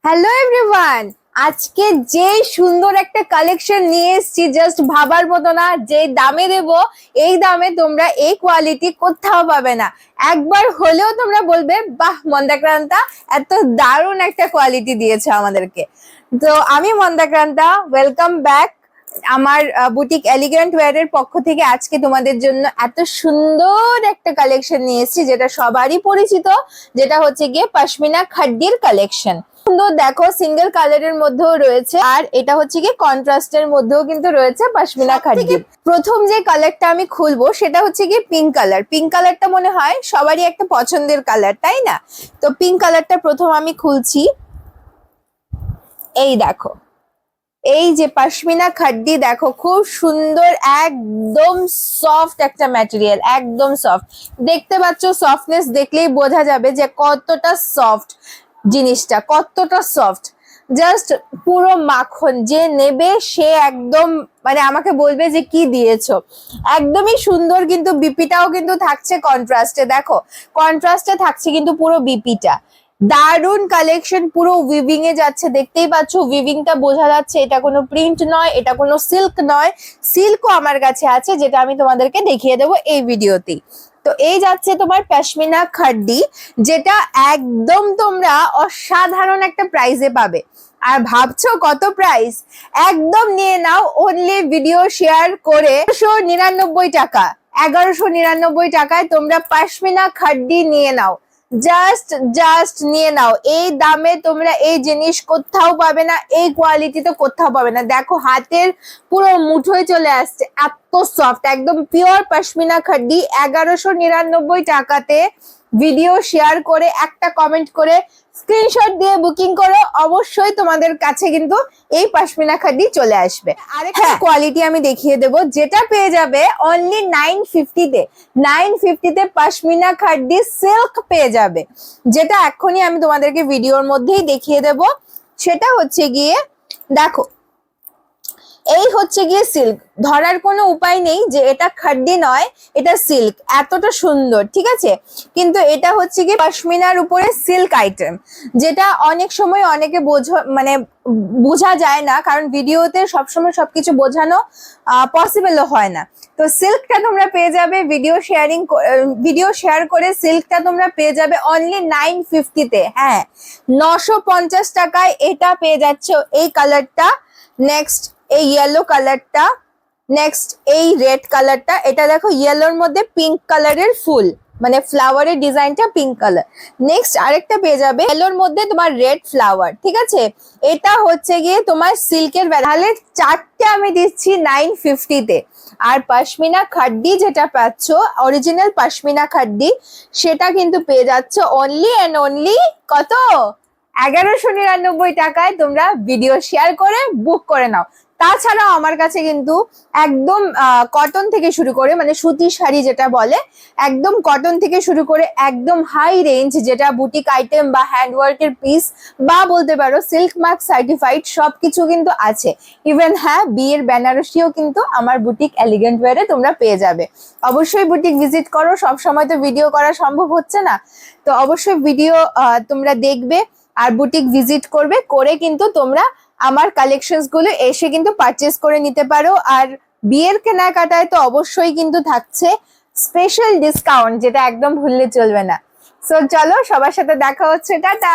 Hello everyone, আজকে যে সুন্দর একটা কালেকশন নিয়ে এসেছি, জাস্ট ভাবার মতো না। যে দামে দেব, এই দামে তোমরা এই কোয়ালিটি কোথাও পাবে না। একবার হলেও তোমরা বলবে, বাহ মন্দাক্রান্তা এত দারুণ একটা কোয়ালিটি দিয়েছে আমাদেরকে। তো আমি মন্দাক্রান্তা, ওয়েলকাম ব্যাক আমার বুটিক এলিগেন্ট ওয়্যার এর পক্ষ থেকে। আজকে তোমাদের জন্য এত সুন্দর একটা কালেকশন নিয়ে এসেছি, যেটা সবারই পরিচিত, যেটা হচ্ছে গিয়ে পশমিনা খাড্ডির কালেকশন। সুন্দর দেখো, সিঙ্গেল কালারের মধ্যেও রয়েছে, আর এটা হচ্ছে কি কন্ট্রাস্টের মধ্যেও কিন্তু রয়েছে পশমিনা খাড্ডি। প্রথম যে কালারটা আমি খুলবো সেটা হচ্ছে কি পিঙ্ক কালার। পিঙ্ক কালারটা মনে হয় সবারই একটা পছন্দের কালার, তাই না? তো পিঙ্ক কালারটা প্রথম আমি খুলছি। এই দেখো, এই যে পশমিনা খাড্ডি দেখো, খুব সুন্দর, একদম সফট একটা ম্যাটেরিয়াল, একদম সফট। দেখতে পাচ্ছ, সফটনেস দেখলেই বোঝা যাবে যে কতটা সফট জিনিসটা, কতটা সফট। জাস্ট পুরো মাখন, যে নেবে সে একদম মানে আমাকে বলবে যে কি দিয়েছো। একদমই সুন্দর, কিন্তু বিপিটাও কিন্তু থাকছে কন্ট্রাস্টে। দেখো, কন্ট্রাস্টে থাকছে কিন্তু পুরো বিপিটা। দারুন কালেকশন, পুরো উইভিং এ যাচ্ছে, দেখতেই পাচ্ছ উইভিংটা বোঝা যাচ্ছে। এটা কোনো প্রিন্ট নয়, এটা কোনো সিল্ক নয়। সিল্কও আমার কাছে আছে, যেটা আমি তোমাদেরকে দেখিয়ে দেবো এই ভিডিওতেই। তো এই যাচ্ছে তোমার পশমিনা খাড্ডি, যেটা একদম তোমরা অসাধারণ একটা প্রাইসে পাবে। আর ভাবছো কত প্রাইস? একদম নিয়ে নাও, অনলি ভিডিও শেয়ার করে 199 টাকা। 1199 টাকায় তোমরা পশমিনা খাড্ডি নিয়ে নাও। জাস্ট নিয়ে নাও। এই দামে তোমরা এই জিনিস কোথাও পাবে না, এই কোয়ালিটি তো কোথাও পাবে না। দেখো, হাতের পুরো মুঠোয় চলে আসছে, এত সফট, একদম পিওর পশমিনা খাড্ডি। 1199 টাকাতে ভিডিও শেয়ার করে, একটা কমেন্ট করে, স্ক্রিনশট দিয়ে বুকিং করো, অবশ্যই তোমাদের কাছে কিন্তু এই পশমিনা খাড্ডি চলে আসবে। আরেকটা কোয়ালিটি আমি দেখিয়ে দেবো, যেটা পেয়ে যাবে অনলি 950 তে। 950 তে পশমিনা খাড্ডি সিল্ক পেয়ে যাবে, যেটা এখনই আমি তোমাদেরকে ভিডিওর মধ্যেই দেখিয়ে দেব। সেটা হচ্ছে গিয়ে দেখো, এই হচ্ছে গিয়ে সিল্ক। ধরার কোনো উপায় নেই যে এটা খাড্ডি নয়, এটা সিল্ক। এতটা সুন্দর, ঠিক আছে? কিন্তু এটা হচ্ছে গিয়ে পশমিনার উপরে সিল্ক আইটেম, যেটা অনেক সময় অনেকে বোঝা যায় না, কারণ ভিডিওতে সবসময় সবকিছু বোঝানো পসিবলও হয় না। তো সিল্কটা তোমরা পেয়ে যাবে ভিডিও শেয়ার করে, সিল্কটা তোমরা পেয়ে যাবে অনলি 950 তে। হ্যাঁ, 950 টাকায় এটা পেয়ে যাচ্ছ। এই কালারটা, নেক্সট এই ইয়েলো কালারটা, নেক্সট এই রেড কালারটা। এটা দেখো, ইয়েলোর মধ্যে পিঙ্ক কালারের ফুল, মানে ফ্লাওয়ারের ডিজাইনটা পিঙ্ক কালার। নেক্সট আরেকটা পেয়ে যাবে ইয়েলোর মধ্যে তোমার রেড ফ্লাওয়ার, ঠিক আছে? এটা হচ্ছে গিয়ে তোমার সিল্কের। তাহলে চারটে আমি দিচ্ছি 950 তে। আর পশমিনা খাড্ডি যেটা পাচ্ছ, অরিজিনাল পশমিনা খাড্ডি, সেটা কিন্তু পেয়ে যাচ্ছ অনলি এন্ড অনলি কত? 1199 টাকায়। তোমরা ভিডিও শেয়ার করে বুক করে নাও। তাছাড়াও আমার কাছে কিন্তু একদম কটন থেকে শুরু করে, মানে সুতি শাড়ি যেটা বলে, একদম কটন থেকে শুরু করে একদম হাই রেঞ্জ, যেটা বুটিক আইটেম বা হ্যান্ডওয়ার্কের পিস বা বলতে পারো সিল্ক মার্ক সার্টিফাইড, সবকিছু কিন্তু আছে। ইভেন হ্যাঁ, বিয়ের বেনারসিও কিন্তু আমার বুটিক এলিগেন্ট ওয়্যারে তোমরা পেয়ে যাবে। অবশ্যই বুটিক ভিজিট করো। সব সময় তো ভিডিও করা সম্ভব হচ্ছে না, তো অবশ্যই ভিডিও তোমরা দেখবে আর বুটিক ভিজিট করবে, করে কিন্তু তোমরা আমার কালেকশনস গুলো এসে কিন্তু পারচেস করে নিতে পারো। আর বিয়ের কেনাকাটায় তো অবশ্যই কিন্তু থাকছে স্পেশাল ডিসকাউন্ট, যেটা একদম ভুললে চলবে না। সো চলো, সবার সাথে দেখা হচ্ছে, টাটা।